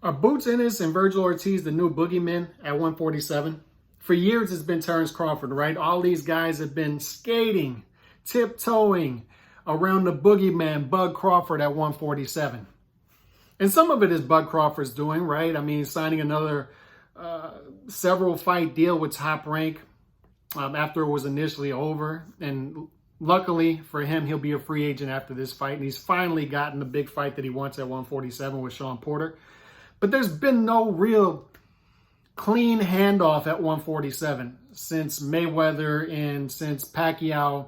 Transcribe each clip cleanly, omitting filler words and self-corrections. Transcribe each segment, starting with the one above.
Are Boots Ennis and Vergil Ortiz the new boogeymen at 147? For years, it's been Terrence Crawford, right? All these guys have been skating, tiptoeing around the boogeyman, Bud Crawford, at 147. And some of it is Bud Crawford's doing, right? I mean, signing another several fight deal with Top Rank after it was initially over. And luckily for him, he'll be a free agent after this fight. And he's finally gotten the big fight that he wants at 147 with Sean Porter. But there's been no real clean handoff at 147 since Mayweather and since Pacquiao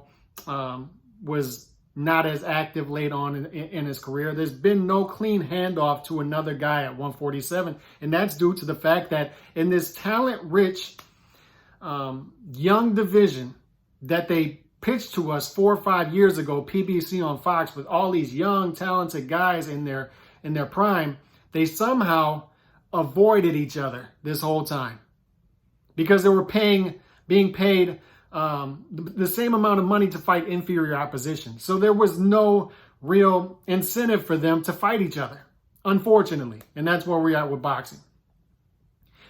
was not as active late on in his career. There's been no clean handoff to another guy at 147. And that's due to the fact that in this talent-rich young division that they pitched to us 4 or 5 years ago, PBC on Fox, with all these young, talented guys in their prime, they somehow avoided each other this whole time because they were being paid the same amount of money to fight inferior opposition. So there was no real incentive for them to fight each other, unfortunately. And that's where we're at with boxing.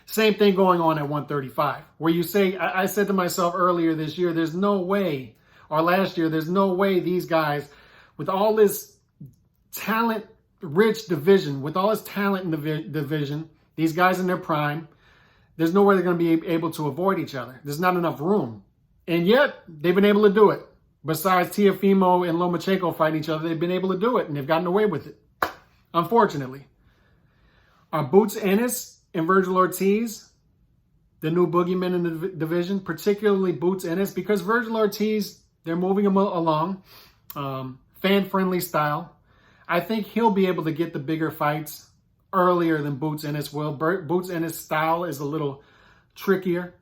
Same thing going on at 135, where you say, I said to myself earlier this year, there's no way, or last year, there's no way these guys, with all this talent-rich division, with all this talent in the division, these guys in their prime, there's no way they're going to be able to avoid each other. There's not enough room. And yet, they've been able to do it. Besides Teofimo and Lomachenko fighting each other, they've been able to do it, and they've gotten away with it, unfortunately. Are Boots Ennis and Vergil Ortiz the new boogeymen in the division, particularly Boots Ennis? Because Vergil Ortiz, they're moving him along, fan-friendly style. I think he'll be able to get the bigger fights earlier than Boots Ennis will. Boots Ennis' style is a little trickier.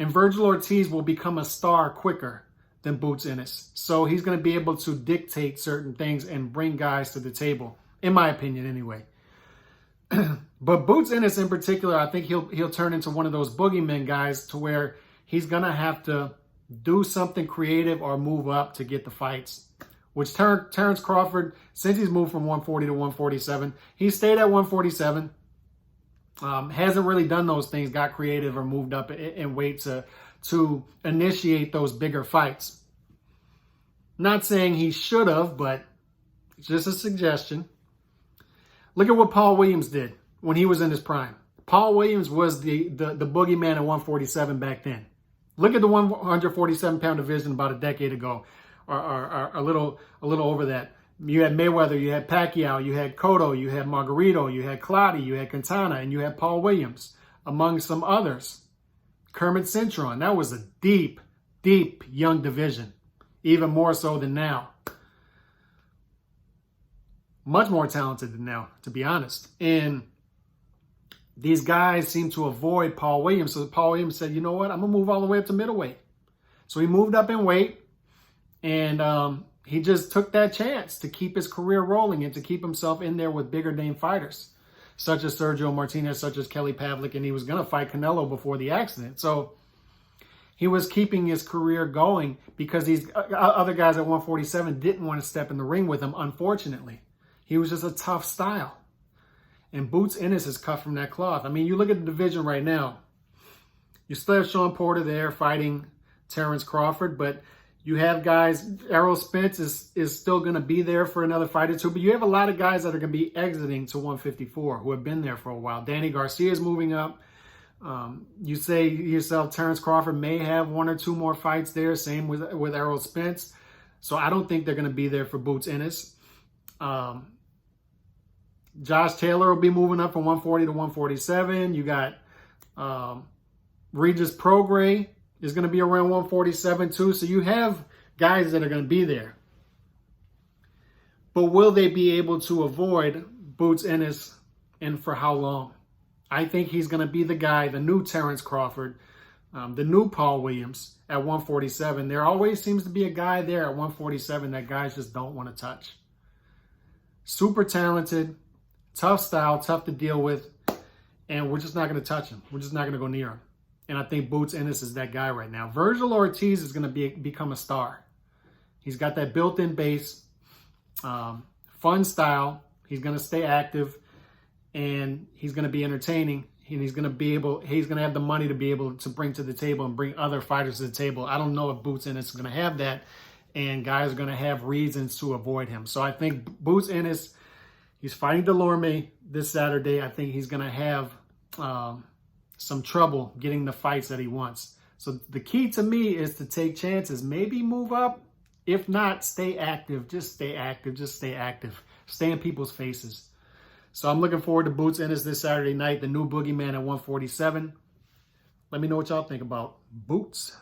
And Vergil Ortiz will become a star quicker than Boots Ennis. So he's going to be able to dictate certain things and bring guys to the table, in my opinion anyway. But Boots Ennis in particular, I think he'll turn into one of those boogeymen guys to where he's going to have to do something creative or move up to get the fights. Which Terrence Crawford, since he's moved from 140 to 147, he stayed at 147. Hasn't really done those things, got creative or moved up in weight to initiate those bigger fights. Not saying he should have, but it's just a suggestion. Look at what Paul Williams did when he was in his prime. Paul Williams was the boogeyman at 147 back then. Look at the 147-pound division about a decade ago, or a little over that. You had Mayweather, you had Pacquiao, you had Cotto, you had Margarito, you had Clottey, you had Quintana, and you had Paul Williams, among some others. Kermit Cintron. That was a deep, deep young division, even more so than now. Much more talented than now, to be honest. And these guys seem to avoid Paul Williams. So Paul Williams said, you know what, I'm going to move all the way up to middleweight. So he moved up in weight, and he just took that chance to keep his career rolling and to keep himself in there with bigger name fighters, such as Sergio Martinez, such as Kelly Pavlik, and he was going to fight Canelo before the accident. So he was keeping his career going because these other guys at 147 didn't want to step in the ring with him, unfortunately. He was just a tough style. And Boots Ennis is cut from that cloth. I mean, you look at the division right now. You still have Sean Porter there fighting Terrence Crawford, but you have guys, Errol Spence is still going to be there for another fight or two, but you have a lot of guys that are going to be exiting to 154 who have been there for a while. Danny Garcia is moving up. You say yourself, Terrence Crawford may have 1 or 2 more fights there. Same with Errol Spence. So I don't think they're going to be there for Boots Ennis. Josh Taylor will be moving up from 140 to 147. You got Regis Prograis is going to be around 147 too. So you have guys that are going to be there. But will they be able to avoid Boots Ennis, and for how long? I think he's going to be the guy, the new Terrence Crawford, the new Paul Williams at 147. There always seems to be a guy there at 147 that guys just don't want to touch. Super talented, tough style, tough to deal with, and we're just not going to touch him. We're just not going to go near him. And I think Boots Ennis is that guy right now. Vergil Ortiz is going to become a star. He's got that built-in base, fun style. He's going to stay active. and he's going to be entertaining. And he's going to have the money to be able to bring to the table and bring other fighters to the table. I don't know if Boots Ennis is going to have that, and guys are going to have reasons to avoid him. So I think Boots Ennis, he's fighting Delorme this Saturday. I think he's going to have some trouble getting the fights that he wants. So the key to me is to take chances, maybe move up. If not, stay active. Just stay active. Just stay active. Stay in people's faces. So I'm looking forward to Boots Ennis this Saturday night, the new Boogeyman at 147. Let me know what y'all think about Boots.